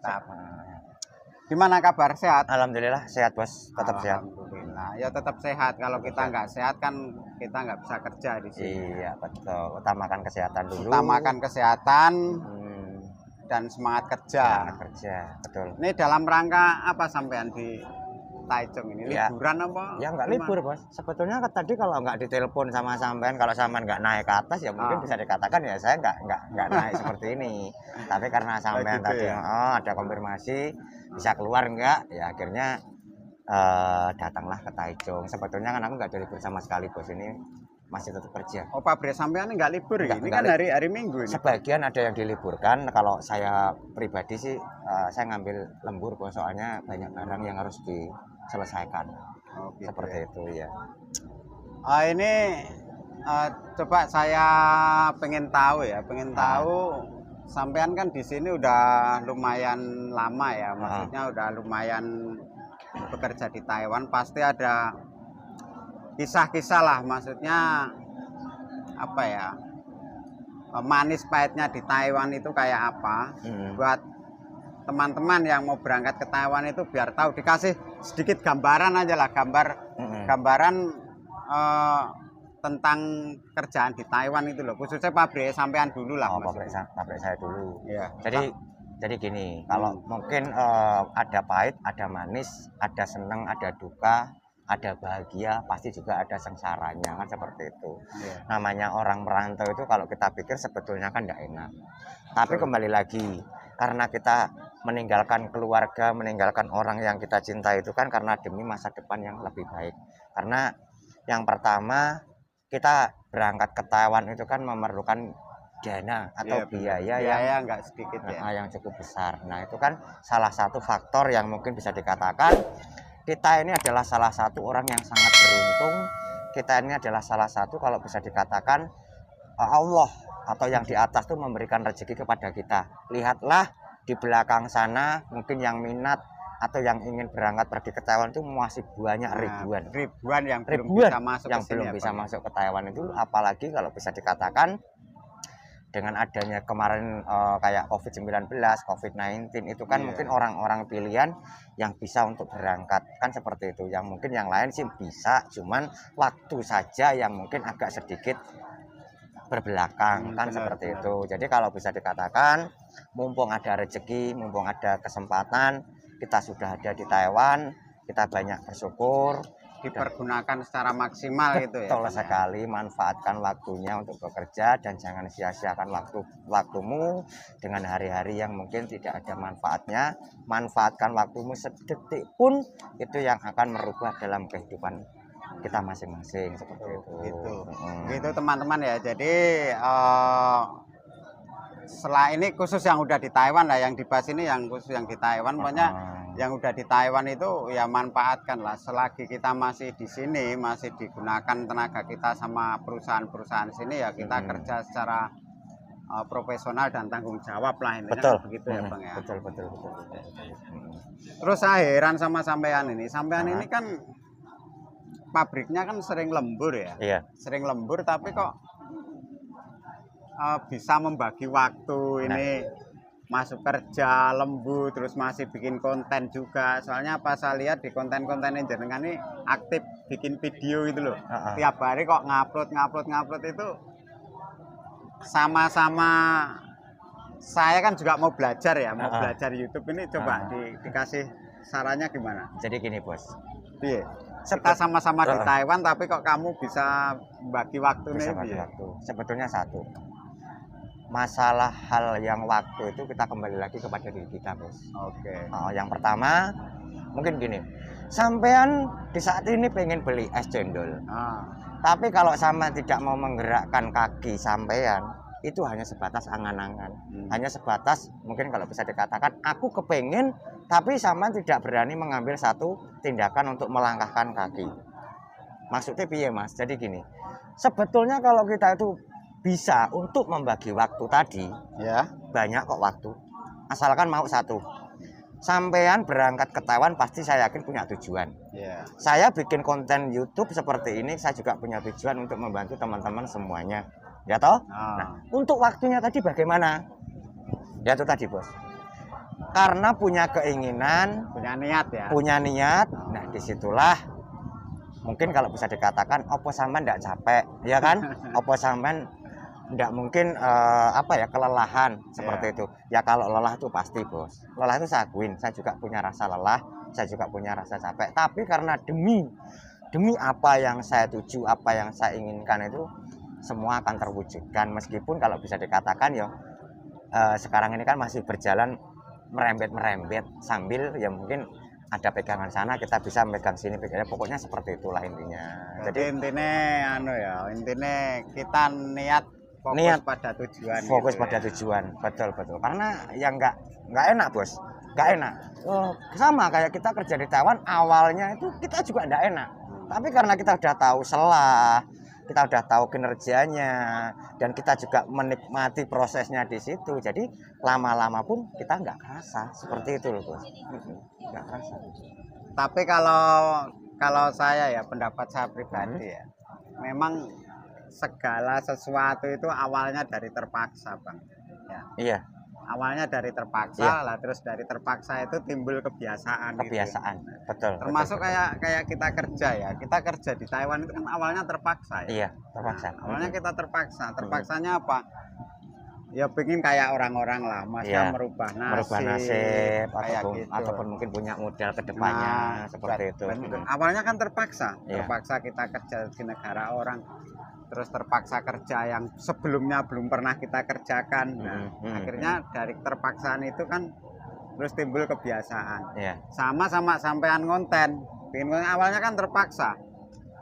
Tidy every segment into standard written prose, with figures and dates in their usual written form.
Mantap. Gimana kabar, sehat? Alhamdulillah sehat bos, tetap sehat. Alhamdulillah, ya tetap sehat. Kalau kita nggak sehat kan kita nggak bisa kerja di sini. Iya betul, utamakan kesehatan dulu. Utamakan kesehatan dan semangat kerja. Semangat kerja, betul. Ini dalam rangka apa sampean di Taichung ini? Ya, liburan apa? Ya nggak libur bos. Sebetulnya tadi kalau nggak ditelepon sama sampean, kalau sampean nggak naik ke atas ya mungkin bisa dikatakan ya saya nggak naik seperti ini. Tapi karena sampean gitu tadi ya? ada konfirmasi bisa keluar nggak, ya akhirnya datanglah ke Taichung. Sebetulnya kan aku nggak ada libur sama sekali bos, ini masih tetap kerja. Oh pabrik sampean ini nggak libur ya? Ini Enggak kan hari Minggu ini. Sebagian ada yang diliburkan. Kalau saya pribadi sih saya ngambil lembur bos, soalnya banyak barang yang harus diselesaikan. Oh, gitu Seperti ya. itu ya. Ini coba saya pengen tahu ya, tahu sampean kan di sini udah lumayan lama ya, maksudnya udah lumayan bekerja di Taiwan, pasti ada kisah-kisah lah, maksudnya apa ya, manis pahitnya di Taiwan itu kayak apa. Buat teman-teman yang mau berangkat ke Taiwan itu biar tahu, dikasih sedikit gambaran aja lah, gambaran tentang kerjaan di Taiwan itu loh, khususnya pabrik sampean dulu lah. Pabrik saya dulu. Ya. Jadi gini, kalau mungkin ada pahit, ada manis, ada senang, ada duka, ada bahagia, pasti juga ada sengsaranya, kan seperti itu. Namanya orang merantau itu kalau kita pikir sebetulnya kan tidak enak. Tapi kembali lagi, karena kita meninggalkan keluarga, meninggalkan orang yang kita cintai itu kan karena demi masa depan yang lebih baik. Karena yang pertama, kita berangkat ke Taiwan itu kan memerlukan dana atau biaya yang nggak sedikit ya, yang cukup besar. Nah itu kan salah satu faktor yang mungkin bisa dikatakan kita ini adalah salah satu orang yang sangat beruntung. Kita ini adalah salah satu kalau bisa dikatakan Allah atau yang di atas tuh memberikan rezeki kepada kita. Lihatlah di belakang sana, mungkin yang minat atau yang ingin berangkat pergi ke Taiwan itu masih banyak ribuan yang belum bisa masuk ke Taiwan itu. Apalagi kalau bisa dikatakan dengan adanya kemarin kayak COVID-19, COVID-19 itu kan mungkin orang-orang pilihan yang bisa untuk berangkat kan seperti itu. Yang mungkin yang lain sih bisa, cuman waktu saja yang mungkin agak sedikit berbelakang kan seperti itu. Jadi kalau bisa dikatakan mumpung ada rezeki, mumpung ada kesempatan, kita sudah ada di Taiwan, kita banyak bersyukur, dipergunakan secara maksimal gitu ya. Betul sekali, manfaatkan waktunya untuk bekerja dan jangan sia-siakan waktumu dengan hari-hari yang mungkin tidak ada manfaatnya. Manfaatkan waktumu sedetik pun, itu yang akan merubah dalam kehidupan kita masing-masing seperti itu. Gitu teman-teman ya. Jadi setelah ini khusus yang udah di Taiwan lah, yang dibahas ini yang khusus yang di Taiwan. Pokoknya yang udah di Taiwan itu ya manfaatkan lah, selagi kita masih di sini, masih digunakan tenaga kita sama perusahaan-perusahaan sini ya kita kerja secara profesional dan tanggung jawab lah, intinya begitu ya Bang ya. Betul. Terus saya heran sama sampean ini kan pabriknya kan sering lembur ya. Iya. Sering lembur tapi kok bisa membagi waktu ini, masuk kerja lembur terus masih bikin konten juga. Soalnya apa, saya lihat di konten-konten jenengan ini aktif bikin video itu loh. Tiap hari kok ngupload itu. Sama-sama saya kan juga mau belajar ya, mau belajar YouTube ini, coba dikasih sarannya gimana? Jadi gini bos, kita sama-sama di Taiwan tapi kok kamu bisa bagi waktu nih? Sebetulnya satu masalah hal yang waktu itu kita kembali lagi kepada diri kita bos. Yang pertama mungkin gini, sampean di saat ini pengen beli es cendol, tapi kalau sampean tidak mau menggerakkan kaki sampean, itu hanya sebatas angan-angan, hanya sebatas mungkin kalau bisa dikatakan aku kepengen, tapi sampean tidak berani mengambil satu tindakan untuk melangkahkan kaki. Maksudnya piye mas? Jadi gini, sebetulnya kalau kita itu bisa untuk membagi waktu tadi, ya banyak kok waktu, asalkan mau satu. Sampean berangkat ke Taiwan pasti saya yakin punya tujuan. Saya bikin konten YouTube seperti ini, saya juga punya tujuan untuk membantu teman-teman semuanya, ya toh. Nah, untuk waktunya tadi bagaimana? Ya itu tadi bos, karena punya keinginan, punya niat ya. punya niat. Nah, disitulah mungkin kalau bisa dikatakan opo sampean ndak capek, ya kan? Opo sampean ndak mungkin apa ya, kelelahan seperti itu. Ya kalau lelah itu pasti, Bos. Lelah itu saya akuin, saya juga punya rasa lelah, saya juga punya rasa capek. Tapi karena demi apa yang saya tuju, apa yang saya inginkan itu semua akan terwujudkan, meskipun kalau bisa dikatakan ya sekarang ini kan masih berjalan merembet sambil ya mungkin ada pegangan sana kita bisa megang sini, pegangnya pokoknya seperti itulah intinya. Jadi intinya anu ya, intinya kita fokus niat pada tujuan, fokus gitu pada ya. tujuan, betul karena yang nggak enak, Bos, nggak enak. Sama kayak kita kerja di Taiwan, awalnya itu kita juga nggak enak, tapi karena kita udah tahu selah, kita udah tahu kinerjanya, dan kita juga menikmati prosesnya di situ, jadi lama-lama pun kita nggak kerasa seperti itu loh, Bos. Nggak kerasa. Tapi kalau saya ya, pendapat saya pribadi ya, memang segala sesuatu itu awalnya dari terpaksa, Bang. Ya. Iya, Awalnya dari terpaksa, Iya. lah terus dari terpaksa itu timbul kebiasaan. Gitu. betul. Termasuk betul. kayak kita kerja ya, kita kerja di Taiwan itu kan awalnya terpaksa ya. Iya, terpaksa. Nah, awalnya kita terpaksanya apa? Ya pengen kayak orang-orang lah, maksudnya Iya, merubah merubah nasib, nasib kayak ataupun gitu. ataupun mungkin punya modal ke depannya seperti itu. Awalnya kan terpaksa, Iya. terpaksa kita kerja di negara orang, terus terpaksa kerja yang sebelumnya belum pernah kita kerjakan. Nah, akhirnya dari terpaksaan itu kan terus timbul kebiasaan. Iya. Sama sampean konten. Awalnya kan terpaksa.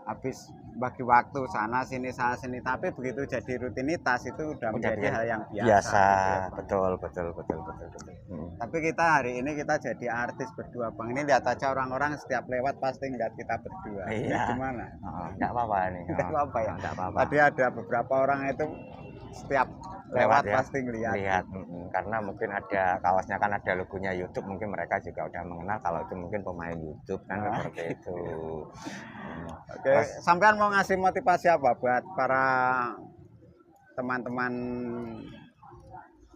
Habis bagi waktu sana sini tapi begitu jadi rutinitas itu udah menjadi hal yang biasa. Biasa, gitu ya, Bang. betul. Tapi kita hari ini kita jadi artis berdua, Bang. Ini lihat aja orang-orang setiap lewat pasti ngeliat kita berdua. Ini Iya. gimana? Nggak apa-apa nih. Nggak apa-apa ya. Nggak apa-apa. Tadi ada beberapa orang itu setiap lewat ya, pasti ngeliat. Lihat, karena mungkin ada kaosnya kan ada logonya YouTube, mungkin mereka juga udah mengenal kalau itu mungkin pemain YouTube kan seperti itu. Oke, sampean mau ngasih motivasi apa buat para teman-teman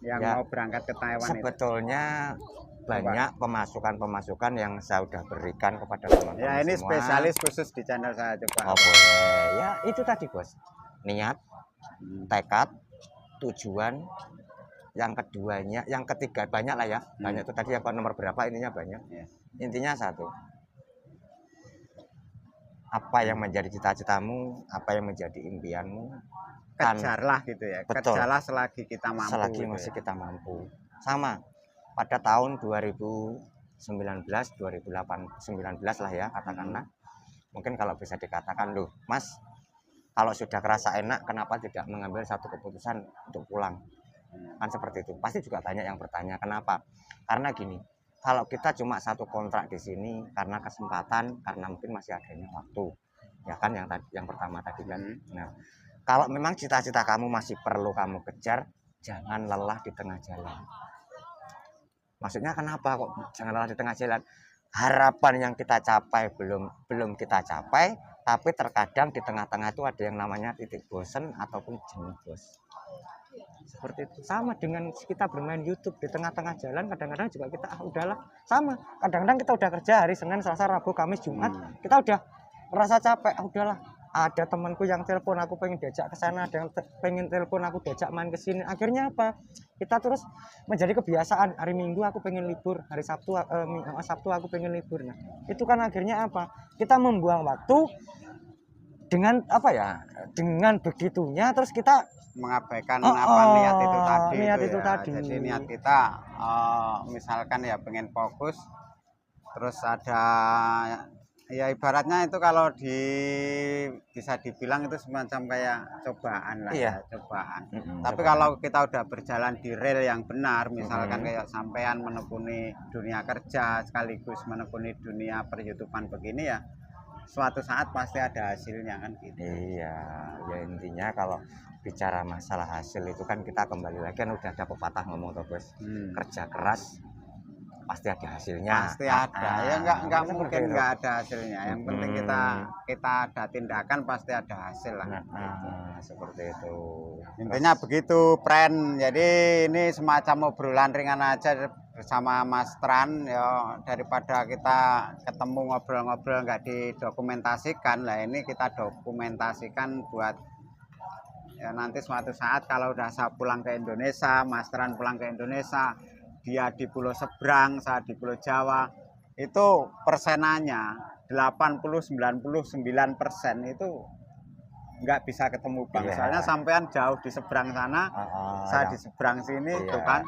yang Ya, mau berangkat ke Taiwan itu? sebetulnya banyak pemasukan yang saya udah berikan kepada teman-teman Ya, ini semua. spesialis khusus di channel saya, coba. Oh, boleh. Ya, itu tadi, Bos. Niat, tekad, tujuan, yang keduanya, yang ketiga banyak lah ya. Banyak itu tadi apa nomor berapa ininya banyak. Ya. Intinya satu. Apa yang menjadi cita-citamu, apa yang menjadi impianmu, Kejarlah gitu ya. Betul. Kejarlah selagi kita mampu. selagi gitu masih ya. kita mampu. Sama pada tahun 2019 lah ya katakanlah. Mungkin kalau bisa dikatakan, loh Mas, kalau sudah kerasa enak kenapa tidak mengambil satu keputusan untuk pulang, kan seperti itu. Pasti juga banyak yang bertanya kenapa. Karena gini, kalau kita cuma satu kontrak di sini karena kesempatan, karena mungkin masih adanya waktu, ya kan, yang pertama tadi kan. Nah, kalau memang cita-cita kamu masih perlu kamu kejar, jangan lelah di tengah jalan. Maksudnya kenapa kok jangan lelah di tengah jalan? Harapan yang kita capai belum kita capai, tapi terkadang di tengah-tengah itu ada yang namanya titik bosen ataupun jenuh, Bos. Seperti itu. Sama dengan kita bermain YouTube di tengah-tengah jalan, kadang-kadang juga kita udahlah. Sama, kadang-kadang kita udah kerja hari Senin, Selasa, Rabu, Kamis, Jumat, kita udah merasa capek, udahlah. Ada temanku yang telepon aku pengen diajak ke sana, ada yang pengen telepon aku diajak main ke sini. Akhirnya apa? Kita terus menjadi kebiasaan. Hari Minggu aku pengen libur, hari Sabtu aku pengen libur. Nah, itu kan akhirnya apa? Kita membuang waktu dengan apa ya? Dengan begitunya terus kita mengabaikan niat itu tadi. Niat itu itu ya. tadi. Jadi niat kita misalkan ya pengen fokus, terus ada ya ibaratnya itu kalau bisa dibilang itu semacam kayak cobaan lah. Iya. Ya, cobaan. Tapi Cobaan. kalau kita udah berjalan di rel yang benar, misalkan kayak sampean menekuni dunia kerja sekaligus menekuni dunia per-YouTubean begini ya, suatu saat pasti ada hasilnya kan gitu. Iya, ya intinya kalau bicara masalah hasil itu kan kita kembali lagi kan udah ada pepatah ngomong tuh, Bos. Kerja keras pasti ada hasilnya. Pasti ada. Ya enggak mungkin enggak ada hasilnya. Yang penting kita ada tindakan pasti ada hasil lah. Seperti itu. Intinya begitu, friend. Jadi ini semacam obrolan ringan aja bersama Mas Tran ya, daripada kita ketemu ngobrol-ngobrol nggak didokumentasikan lah, ini kita dokumentasikan buat ya nanti suatu saat kalau udah saya pulang ke Indonesia, Mas Tran pulang ke Indonesia, dia di pulau seberang, saya di pulau Jawa, itu persenannya 80-99% itu nggak bisa ketemu Bang. Iya. Soalnya sampean jauh di seberang sana, saya di seberang sini, itu kan.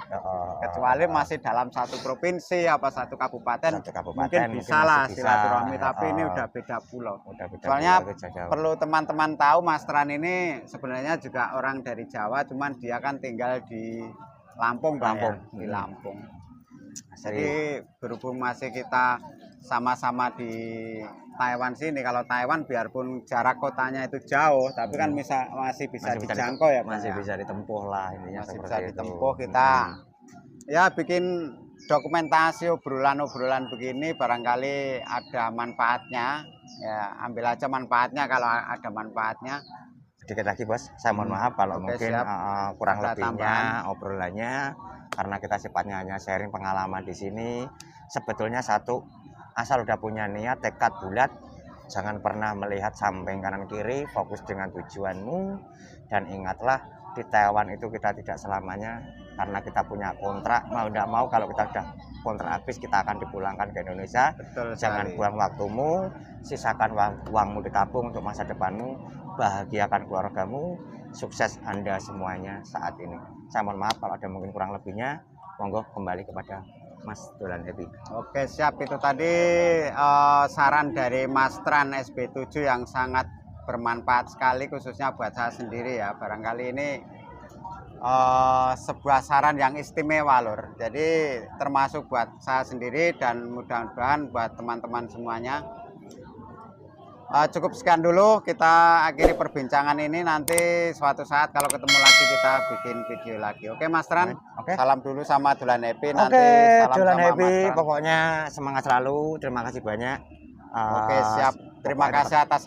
Kecuali masih dalam satu provinsi apa satu kabupaten, mungkin bisa lah silaturahmi, tapi ini udah beda pulau. Soalnya perlu teman-teman tahu, Mas Tran ini sebenarnya juga orang dari Jawa, cuman dia kan tinggal di Lampung, Bang, ya? Di Lampung. Jadi berhubung masih kita sama-sama di Taiwan sini, kalau Taiwan biarpun jarak kotanya itu jauh, tapi kan masih bisa dijangkau ya, Bang, masih ya? bisa ditempuh lah intinya, Masih bisa seperti ditempuh. itu. Kita ya bikin dokumentasi obrolan-obrolan begini, barangkali ada manfaatnya ya, ambil aja manfaatnya kalau ada manfaatnya. Sedikit lagi Bos, saya mohon maaf kalau Oke, mungkin siap. kurang Ada lebihnya tambahan. obrolannya, karena kita sifatnya hanya sharing pengalaman di sini. Sebetulnya satu, asal udah punya niat, tekad bulat, jangan pernah melihat samping kanan kiri, fokus dengan tujuanmu, dan ingatlah di Taiwan itu kita tidak selamanya, karena kita punya kontrak, mau tidak mau kalau kita sudah kontrak habis kita akan dipulangkan ke Indonesia. Betul Jangan sekali. buang waktumu, sisakan uangmu ditabung untuk masa depanmu, bahagiakan keluargamu, sukses Anda semuanya saat ini. Saya mohon maaf kalau ada mungkin kurang lebihnya, monggo kembali kepada Mas Dolan Happy. Oke, siap. Itu tadi saran dari Mas Tran SB7 yang sangat bermanfaat sekali, khususnya buat saya sendiri ya. Barangkali ini sebuah saran yang istimewa lur. Jadi termasuk buat saya sendiri dan mudah-mudahan buat teman-teman semuanya. Cukup sekian dulu, kita akhiri perbincangan ini. Nanti suatu saat kalau ketemu lagi kita bikin video lagi. Oke Mas Tran, Oke. salam dulu sama Dolan Happy. Nanti Oke, salam Dolan sama Happy, Mas Tran. pokoknya semangat selalu. Terima kasih banyak. Oke, siap. Terima kasih atas